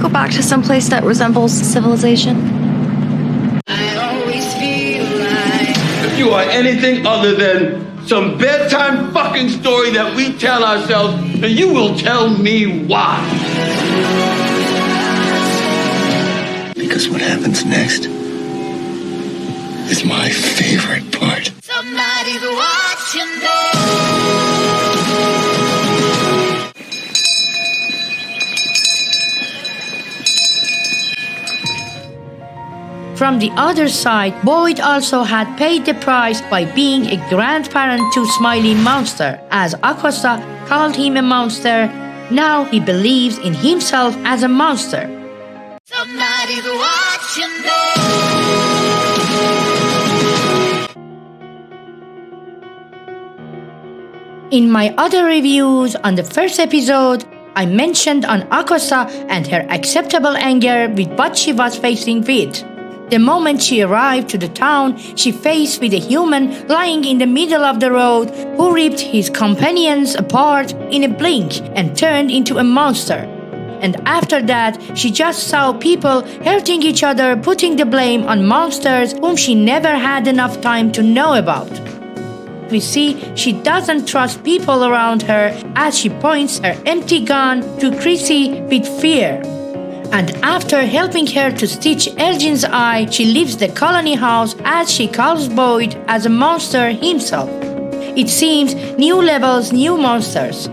go back to some place that resembles civilization? I always feel like If you are anything other than some bedtime fucking story that we tell ourselves, then you will tell me why. Because what happens next is my favorite part. somebody's watching me. From the other side, Boyd also had paid the price by being a grandparent to Smiley Monster. As Accosta called him a monster, now he believes in himself as a monster. Somebody's watching me. In my other reviews on the first episode, I mentioned on Accosta and her acceptable anger with what she was facing with. The moment she arrived to the town, she faced with a human lying in the middle of the road who ripped his companions apart in a blink and turned into a monster. And after that, she just saw people hurting each other, putting the blame on monsters whom she never had enough time to know about. We see she doesn't trust people around her as she points her empty gun to Chrissy with fear. And after helping her to stitch Elgin's eye, she leaves the colony house as she calls Boyd as a monster himself. It seems new levels, new monsters.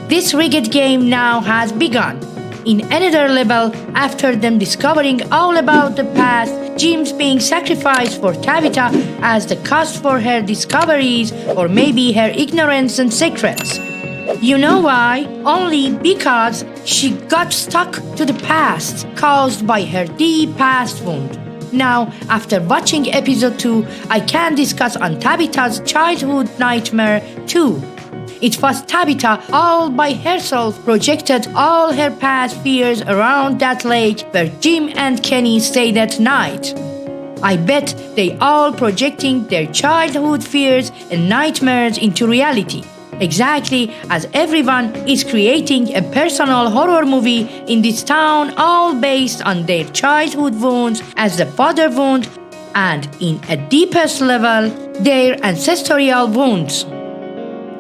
This rigged game now has begun. In another level, after them discovering all about the past, Jim's being sacrificed for Tabitha as the cost for her discoveries or maybe her ignorance and secrets. You know why? Only because she got stuck to the past caused by her deep past wound. Now, after watching episode 2, I can discuss on Tabitha's childhood nightmare too. It was Tabitha all by herself projected all her past fears around that lake where Jim and Kenny stayed at night. I bet they all projecting their childhood fears and nightmares into reality. Exactly as everyone is creating a personal horror movie in this town, all based on their childhood wounds as the father wound and, in a deepest level, their ancestral wounds.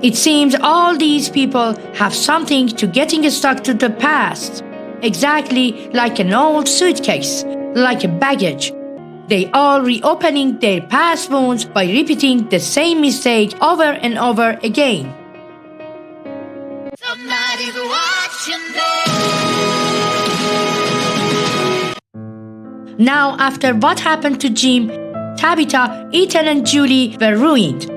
It seems all these people have something to getting stuck to the past, exactly like an old suitcase, like a baggage. They all reopening their past wounds by repeating the same mistake over and over again. Somebody's watching me. Now, after what happened to Jim, Tabitha, Ethan and Julie were ruined.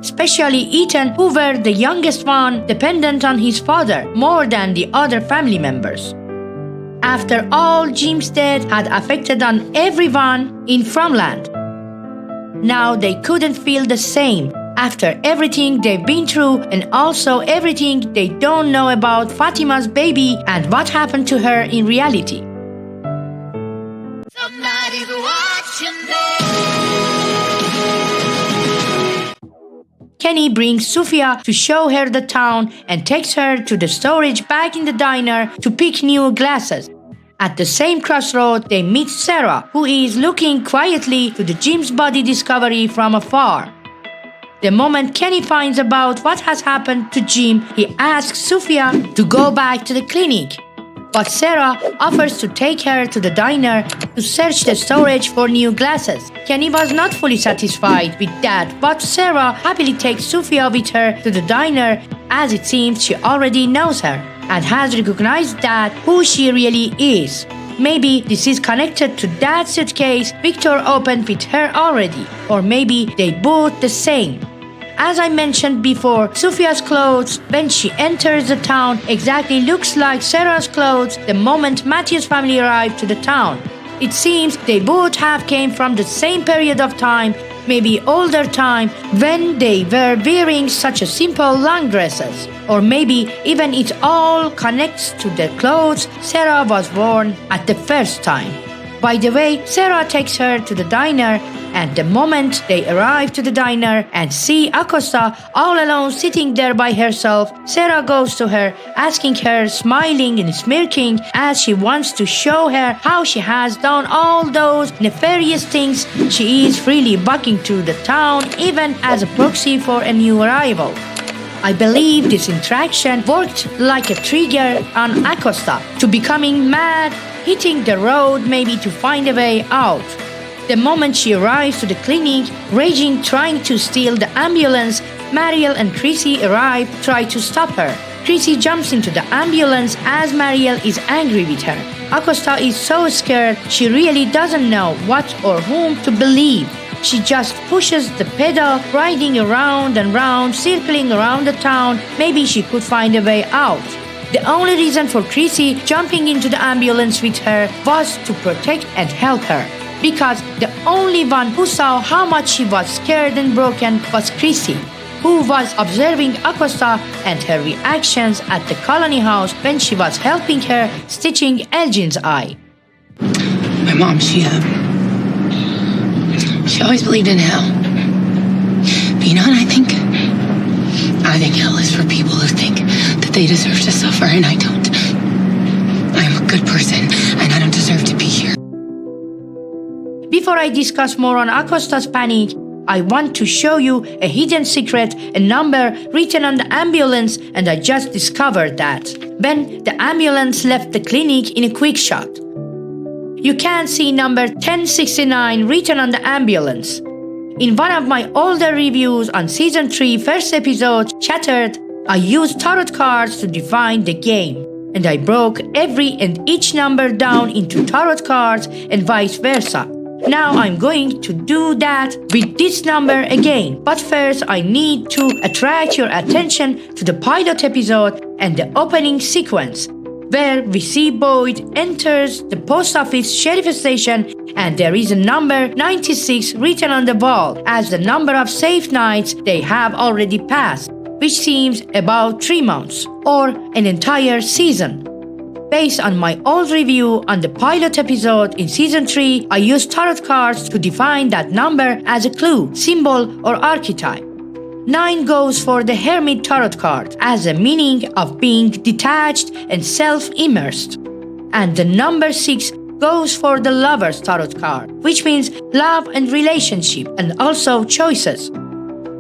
Especially Ethan, who were the youngest one, dependent on his father more than the other family members. After all, Jim's death had affected on everyone in Fromland. Now they couldn't feel the same after everything they've been through and also everything they don't know about Fatima's baby and what happened to her in reality. Somebody's watching me. Kenny brings Sophia to show her the town and takes her to the storage back in the diner to pick new glasses. At the same crossroad, they meet Sarah, who is looking quietly to the Jim's body discovery from afar. The moment Kenny finds about what has happened to Jim, he asks Sophia to go back to the clinic. But Sarah offers to take her to the diner to search the storage for new glasses. Kenny was not fully satisfied with that, but Sarah happily takes Sophia with her to the diner as it seems she already knows her and has recognized that who she really is. Maybe this is connected to that suitcase Victor opened with her already, or maybe they both the same. As I mentioned before, Sophia's clothes when she enters the town exactly looks like Sarah's clothes the moment Matthew's family arrived to the town. It seems they both have came from the same period of time, maybe older time, when they were wearing such a simple long dresses. Or maybe even it all connects to the clothes Sarah was worn at the first time. By the way, Sarah takes her to the diner, and the moment they arrive to the diner and see Accosta all alone sitting there by herself, Sarah goes to her, asking her, smiling and smirking as she wants to show her how she has done all those nefarious things. She is freely bucking through the town, even as a proxy for a new arrival. I believe this interaction worked like a trigger on Accosta to becoming mad, hitting the road maybe to find a way out. The moment she arrives to the clinic, raging, trying to steal the ambulance, Mariel and Chrissy arrive, try to stop her. Chrissy jumps into the ambulance as Mariel is angry with her. Accosta is so scared she really doesn't know what or whom to believe. She just pushes the pedal, riding around and round, circling around the town. Maybe she could find a way out. The only reason for Chrissy jumping into the ambulance with her was to protect and help her. Because the only one who saw how much she was scared and broken was Chrissy, who was observing Accosta and her reactions at the colony house when she was helping her stitching Elgin's eye. My mom, she always believed in hell. But you know what I think? I think hell is for people who think that they deserve to suffer, and I don't. I'm a good person, and I don't deserve to be here. Before I discuss more on Accosta's panic, I want to show you a hidden secret, a number written on the ambulance, and I just discovered that when the ambulance left the clinic in a quick shot. You can see number 1069 written on the ambulance. In one of my older reviews on Season 3 first episode, Shattered, I used tarot cards to define the game, and I broke every and each number down into tarot cards and vice versa. Now I'm going to do that with this number again, but first I need to attract your attention to the pilot episode and the opening sequence, where we see Boyd enters the post office sheriff station and there is a number 96 written on the wall as the number of safe nights they have already passed, which seems about 3 months or an entire season. Based on my old review on the pilot episode in Season 3, I used tarot cards to define that number as a clue, symbol or archetype. 9 goes for the Hermit Tarot card as a meaning of being detached and self-immersed. And the number 6 goes for the Lover's Tarot card, which means love and relationship and also choices.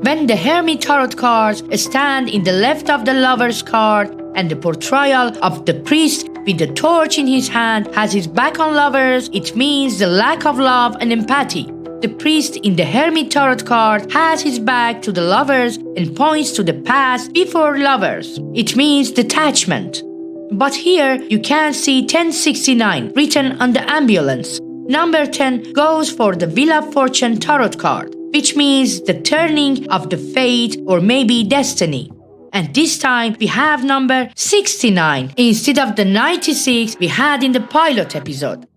When the Hermit Tarot cards stand in the left of the Lover's card and the portrayal of the priest with the torch in his hand has his back on lovers, it means the lack of love and empathy. The priest in the Hermit Tarot card has his back to the lovers and points to the past before lovers. It means detachment. But here you can see 1069 written on the ambulance. Number 10 goes for the Wheel of Fortune Tarot card, which means the turning of the fate or maybe destiny. And this time we have number 69 instead of the 96 we had in the pilot episode.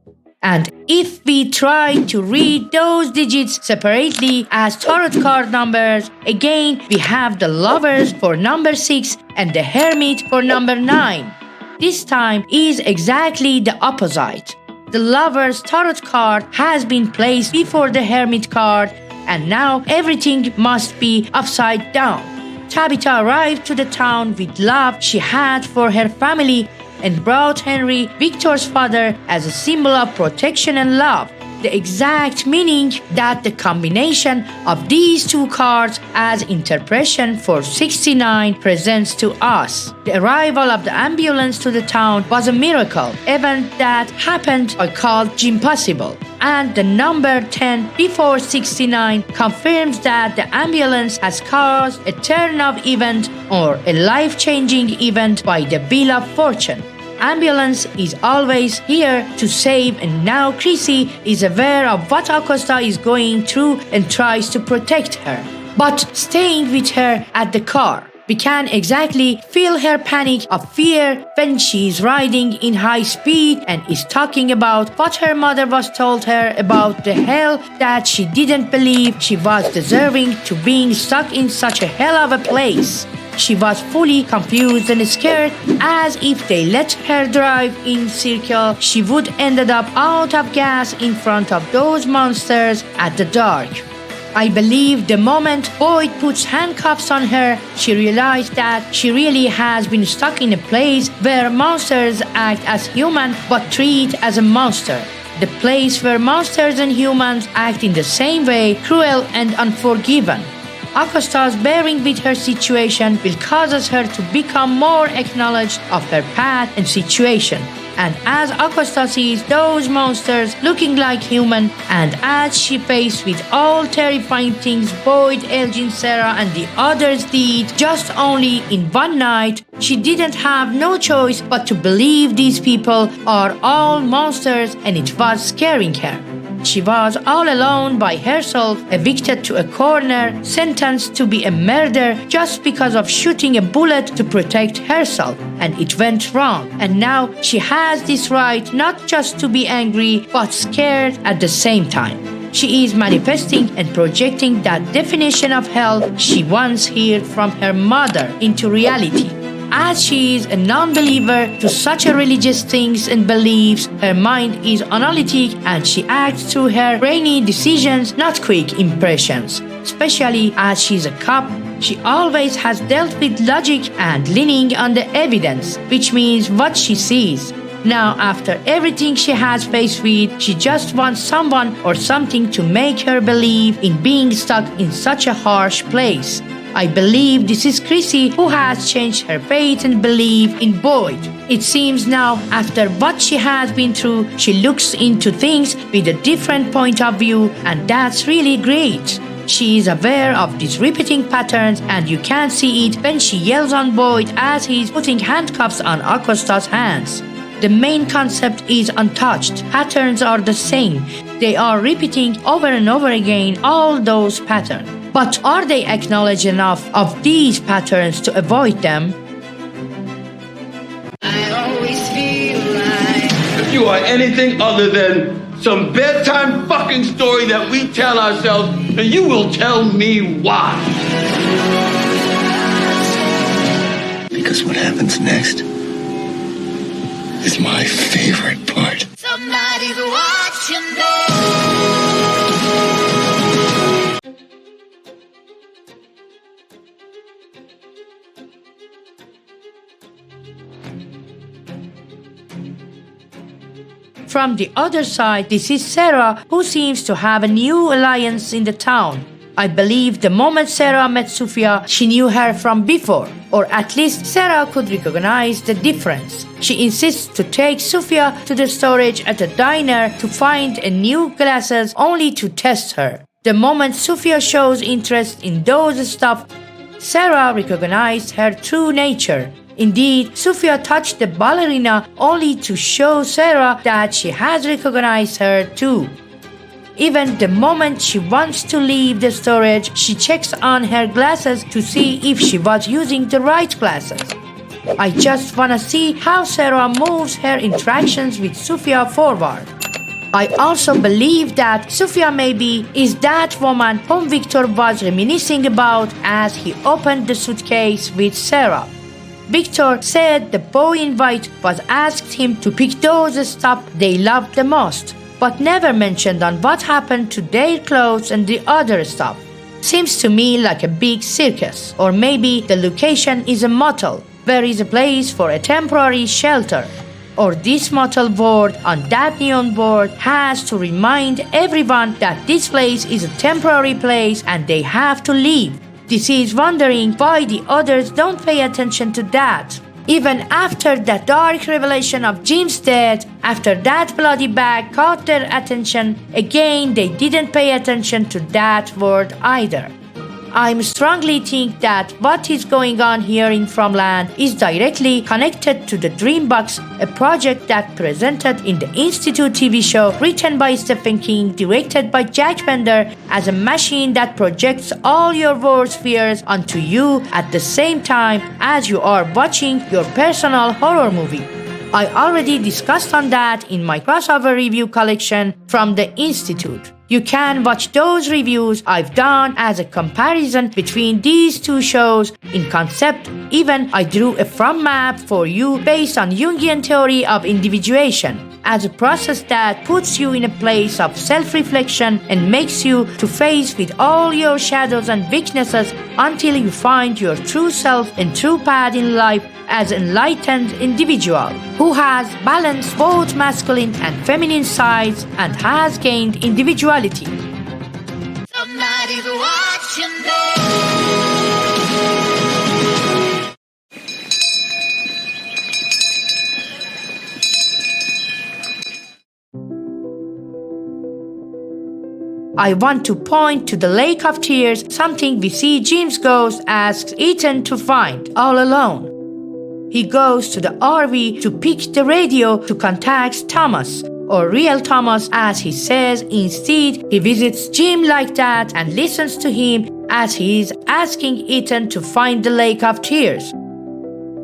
And if we try to read those digits separately as tarot card numbers, again we have the Lovers for number 6 and the Hermit for number 9. This time is exactly the opposite. The Lover's tarot card has been placed before the Hermit card, and now everything must be upside down. Tabitha arrived to the town with love she had for her family and brought Henry, Victor's father, as a symbol of protection and love. The exact meaning that the combination of these two cards as interpretation for 69 presents to us. The arrival of the ambulance to the town was a miracle, event that happened or called Jimpossible. And the number 10 before 69 confirms that the ambulance has caused a turn of event or a life-changing event by the Wheel of Fortune. Ambulance is always here to save, and now Chrissy is aware of what Accosta is going through and tries to protect her. But staying with her at the car, we can exactly feel her panic of fear when she is riding in high speed and is talking about what her mother was told her about the hell that she didn't believe she was deserving to being stuck in such a hell of a place. she was fully confused and scared, as if they let her drive in circle, she would ended up out of gas in front of those monsters at the dark. I believe the moment Boyd puts handcuffs on her, she realized that she really has been stuck in a place where monsters act as human but treat as a monster. The place where monsters and humans act in the same way, cruel and unforgiving. Accosta's bearing with her situation will cause her to become more acknowledged of her path and situation. And as Accosta sees those monsters looking like human, and as she faced with all terrifying things Boyd, Elgin, Sarah and the others did just only in one night, she didn't have no choice but to believe these people are all monsters, and it was scaring her. She was all alone by herself, evicted to a corner, sentenced to be a murderer just because of shooting a bullet to protect herself. And it went wrong. And now she has this right not just to be angry, but scared at the same time. She is manifesting and projecting that definition of hell she once heard from her mother into reality. As she is a non-believer to such a religious things and beliefs, her mind is analytic and she acts through her brainy decisions, not quick impressions. Especially as she's a cop, she always has dealt with logic and leaning on the evidence, which means what she sees. Now, after everything she has faced with, she just wants someone or something to make her believe in being stuck in such a harsh place. I believe this is Chrissy who has changed her faith and belief in Boyd. It seems now, after what she has been through, she looks into things with a different point of view, and that's really great. She is aware of these repeating patterns, and you can see it when she yells on Boyd as he's putting handcuffs on Accosta's hands. The main concept is untouched. Patterns are the same. They are repeating over and over again all those patterns. But are they acknowledged enough of these patterns to avoid them? I always feel like If you are anything other than some bedtime fucking story that we tell ourselves, then you will tell me why. Because what happens next is my favorite part. somebody's watching me. From the other side, this is Sarah, who seems to have a new alliance in the town. I believe the moment Sarah met Sophia, she knew her from before, or at least Sarah could recognize the difference. She insists to take Sophia to the storage at a diner to find a new glasses only to test her. The moment Sophia shows interest in those stuff, Sarah recognized her true nature. Indeed, Sophia touched the ballerina only to show Sarah that she has recognized her too. Even the moment she wants to leave the storage, she checks on her glasses to see if she was using the right glasses. I just wanna see how Sarah moves her interactions with Sophia forward. I also believe that Sophia maybe is that woman whom Victor was reminiscing about as he opened the suitcase with Sarah. Victor said the boy invite was asked him to pick those stuff they loved the most, but never mentioned on what happened to their clothes and the other stuff. Seems to me like a big circus, or maybe the location is a motel, where is a place for a temporary shelter. Or this motel board on that neon board has to remind everyone that this place is a temporary place and they have to leave. This is wondering why the others don't pay attention to that. Even after that dark revelation of Jim's death, after that bloody bag caught their attention, again they didn't pay attention to that word either. I strongly think that what is going on here in Fromland is directly connected to the Dreambox, a project that presented in the Institute TV show written by Stephen King, directed by Jack Bender, as a machine that projects all your worst fears onto you at the same time as you are watching your personal horror movie. I already discussed on that in my crossover review collection from the Institute. You can watch those reviews I've done as a comparison between these two shows in concept. Even I drew a from map for you based on Jungian theory of individuation, as a process that puts you in a place of self-reflection and makes you to face with all your shadows and weaknesses until you find your true self and true path in life as an enlightened individual who has balanced both masculine and feminine sides and has gained individuality. Somebody's watching me. I want to point to the Lake of Tears, something we see Jim's ghost asks Ethan to find all alone. He goes to the RV to pick the radio to contact Thomas, or real Thomas as he says. Instead, he visits Jim like that and listens to him as he is asking Ethan to find the Lake of Tears.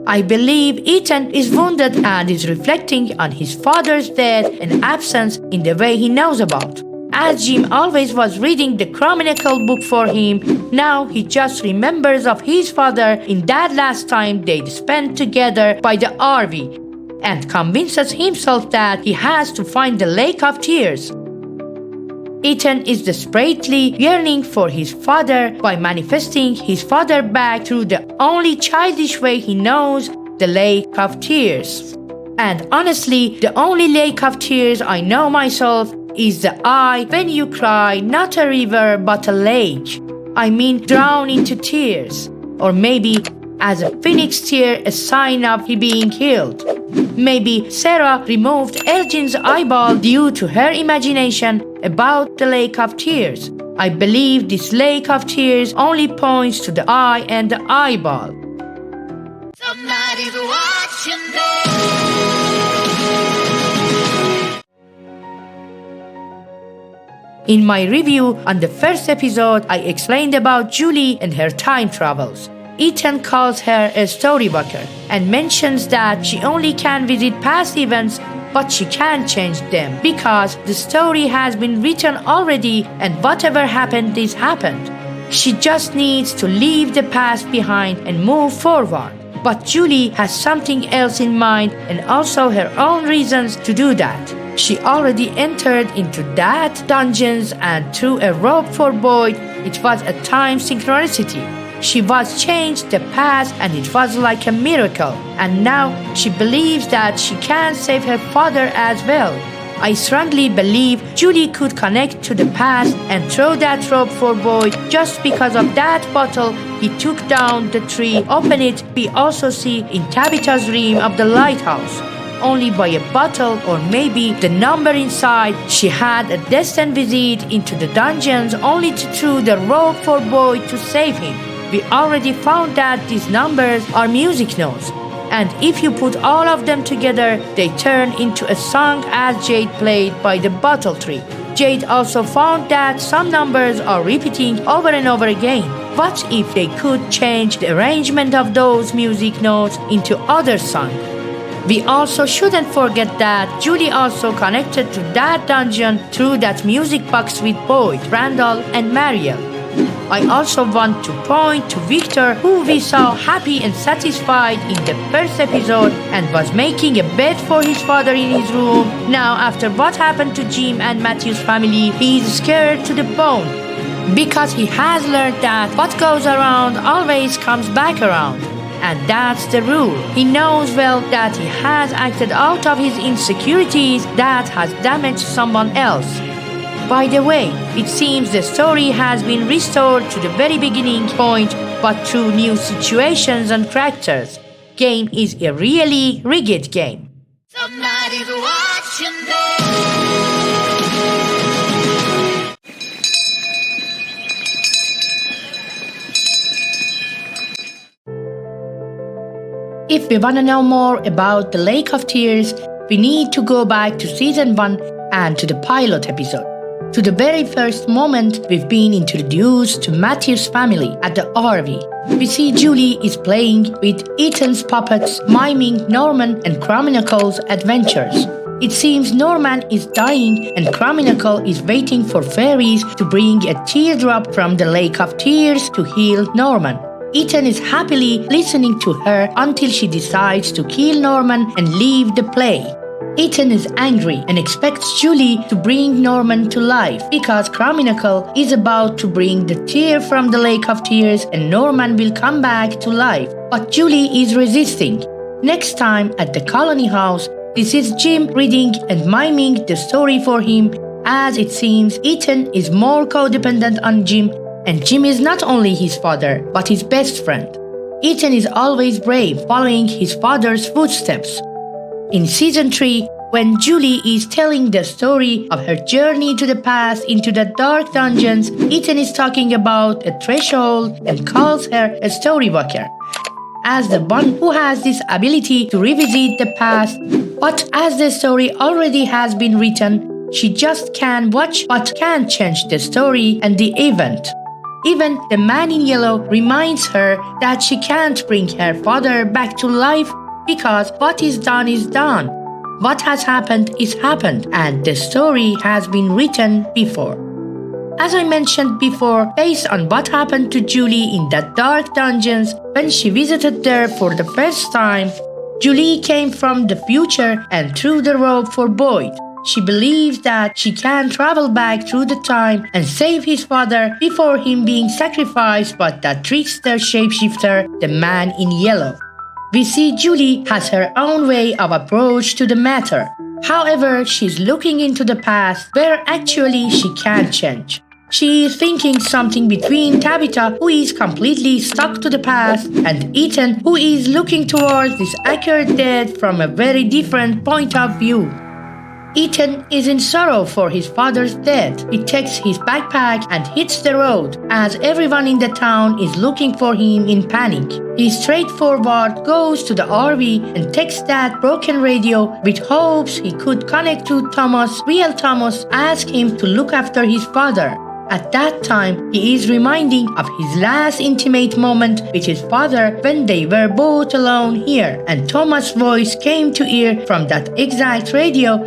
I believe Ethan is wounded and is reflecting on his father's death and absence in the way he knows about. As Jim always was reading the Chronicle book for him, now he just remembers of his father in that last time they'd spent together by the RV, and convinces himself that he has to find the Lake of Tears. Ethan is desperately yearning for his father by manifesting his father back through the only childish way he knows, the Lake of Tears. And honestly, the only Lake of Tears I know myself is the eye when you cry, not a river but a lake. I mean drown into tears. Or maybe as a phoenix tear, a sign of he being healed. Maybe Sarah removed Elgin's eyeball due to her imagination about the Lake of Tears. I believe this Lake of Tears only points to the eye and the eyeball. Somebody's watching me. In my review on the first episode, I explained about Julie and her time travels. Ethan calls her a storyboker and mentions that she only can visit past events, but she can't change them because the story has been written already and whatever happened is happened. She just needs to leave the past behind and move forward. But Julie has something else in mind and also her own reasons to do that. She already entered into that dungeons and through a rope for Boyd, it was a time synchronicity. She was changed the past and it was like a miracle. And now she believes that she can save her father as well. I strongly believe Julie could connect to the past and throw that rope for Boyd just because of that bottle he took down the tree. Open it, we also see in Tabitha's dream of the lighthouse. Only by a bottle or maybe the number inside, she had a destined visit into the dungeons only to throw the rope for Boyd to save him. We already found that these numbers are music notes, and if you put all of them together, they turn into a song as Jade played by the bottle tree. Jade also found that some numbers are repeating over and over again. What if they could change the arrangement of those music notes into other songs? We also shouldn't forget that Julie also connected to that dungeon through that music box with Boyd, Randall, and Mariel. I also want to point to Victor, who we saw happy and satisfied in the first episode and was making a bed for his father in his room. Now, after what happened to Jim and Matthew's family, he is scared to the bone because he has learned that what goes around always comes back around. And that's the rule. He knows well that he has acted out of his insecurities that has damaged someone else. By the way, it seems the story has been restored to the very beginning point, but through new situations and characters. Game is a really rigged game. Somebody's watching me. If we want to know more about the Lake of Tears, we need to go back to season 1 and to the pilot episode. To the very first moment we've been introduced to Matthew's family at the RV. We see Julie is playing with Ethan's puppets, miming Norman and Chronicle's adventures. It seems Norman is dying and Chronicle is waiting for fairies to bring a teardrop from the Lake of Tears to heal Norman. Ethan is happily listening to her until she decides to kill Norman and leave the play. Ethan is angry and expects Julie to bring Norman to life because Chronicle is about to bring the tear from the Lake of Tears and Norman will come back to life. But Julie is resisting. Next time at the colony house, this is Jim reading and miming the story for him, as it seems Ethan is more codependent on Jim, and Jim is not only his father, but his best friend. Ethan is always brave, following his father's footsteps. In Season 3, when Julie is telling the story of her journey to the past into the dark dungeons, Ethan is talking about a threshold and calls her a storywalker, as the one who has this ability to revisit the past, but as the story already has been written, she just can watch but can't change the story and the event. Even the man in yellow reminds her that she can't bring her father back to life because what is done is done. What has happened is happened, and the story has been written before. As I mentioned before, based on what happened to Julie in that dark dungeons when she visited there for the first time, Julie came from the future and threw the rope for Boyd. She believes that she can travel back through the time and save his father before him being sacrificed by that trickster shapeshifter, the man in yellow. We see Julie has her own way of approach to the matter. However, she's looking into the past where actually she can't change. She is thinking something between Tabitha, who is completely stuck to the past, and Ethan, who is looking towards this accurate death from a very different point of view. Ethan is in sorrow for his father's death. He takes his backpack and hits the road as everyone in the town is looking for him in panic. He straightforward goes to the RV and takes that broken radio with hopes he could connect to Thomas, real Thomas, ask him to look after his father. At that time, he is reminding of his last intimate moment with his father when they were both alone here, and Thomas' voice came to ear from that exact radio,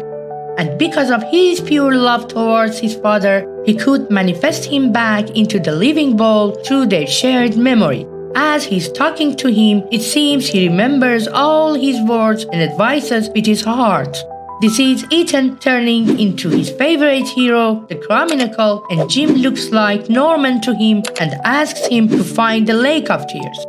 and because of his pure love towards his father, he could manifest him back into the living bowl through their shared memory. As he's talking to him, it seems he remembers all his words and advices with his heart. This is Ethan turning into his favorite hero, the Chronicle, and Jim looks like Norman to him and asks him to find the Lake of Tears.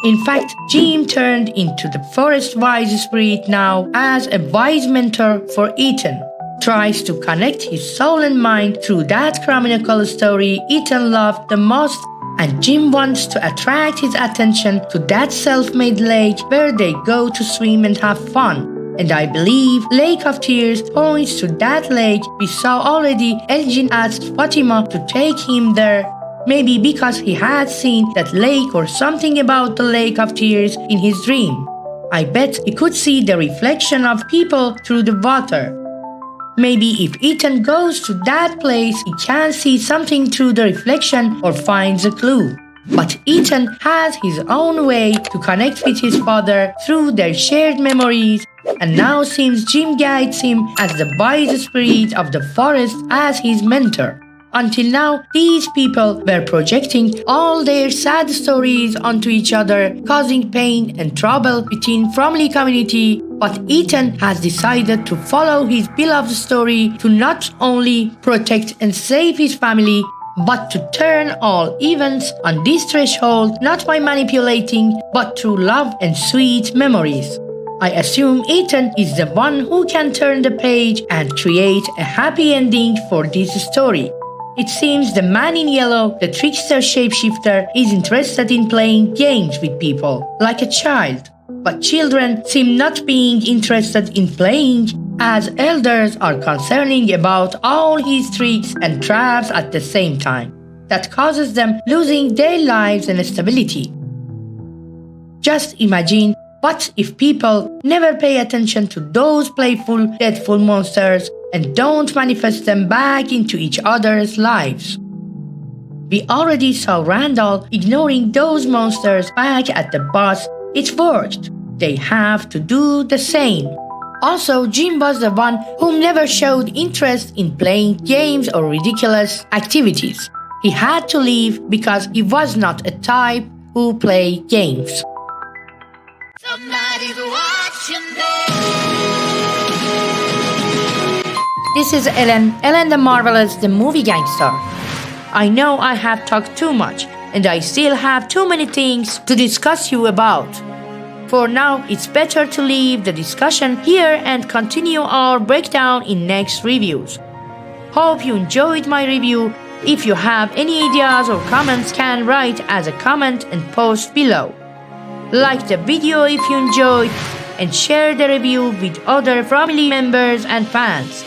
In fact, Jim turned into the forest wise spirit now as a wise mentor for Ethan. Tries to connect his soul and mind through that Chronicle story Ethan loved the most, and Jim wants to attract his attention to that self-made lake where they go to swim and have fun. And I believe Lake of Tears points to that lake we saw already. Elgin asked Fatima to take him there, maybe because he had seen that lake or something about the Lake of Tears in his dream. I bet he could see the reflection of people through the water. Maybe if Ethan goes to that place, he can see something through the reflection or finds a clue. But Ethan has his own way to connect with his father through their shared memories, and now seems Jim guides him as the wise spirit of the forest as his mentor. Until now, these people were projecting all their sad stories onto each other, causing pain and trouble within FROMILY community, but Ethan has decided to follow his beloved story to not only protect and save his family, but to turn all events on this threshold not by manipulating, but through love and sweet memories. I assume Ethan is the one who can turn the page and create a happy ending for this story. It seems the man in yellow, the trickster shapeshifter, is interested in playing games with people, like a child. But children seem not being interested in playing, as elders are concerning about all his tricks and traps at the same time. That causes them losing their lives and stability. Just imagine, what if people never pay attention to those playful, deadful monsters and don't manifest them back into each other's lives? We already saw Randall ignoring those monsters back at the bus. It worked. They have to do the same. Also, Jim was the one who never showed interest in playing games or ridiculous activities. He had to leave because he was not a type who play games. Somebody's watching me. This is Ellen the Marvelous, the movie Gangstar. I know I have talked too much, and I still have too many things to discuss you about. For now, it's better to leave the discussion here and continue our breakdown in next reviews. Hope you enjoyed my review. If you have any ideas or comments, can write as a comment and post below. Like the video if you enjoyed, and share the review with other FROMILY members and fans.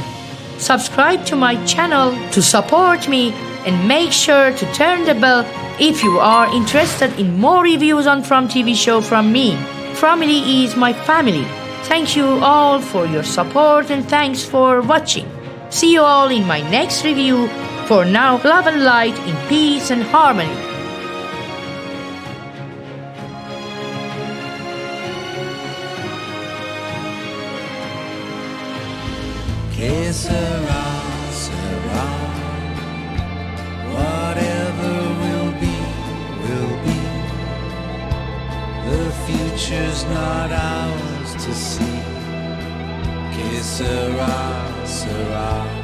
Subscribe to my channel to support me, and make sure to turn the bell if you are interested in more reviews on From TV show from me. FROMILY is my family. Thank you all for your support and thanks for watching. See you all in my next review. For now, love and light in peace and harmony. Que sera, sera. Whatever will be, will be. The future's not ours to see. Que sera, sera.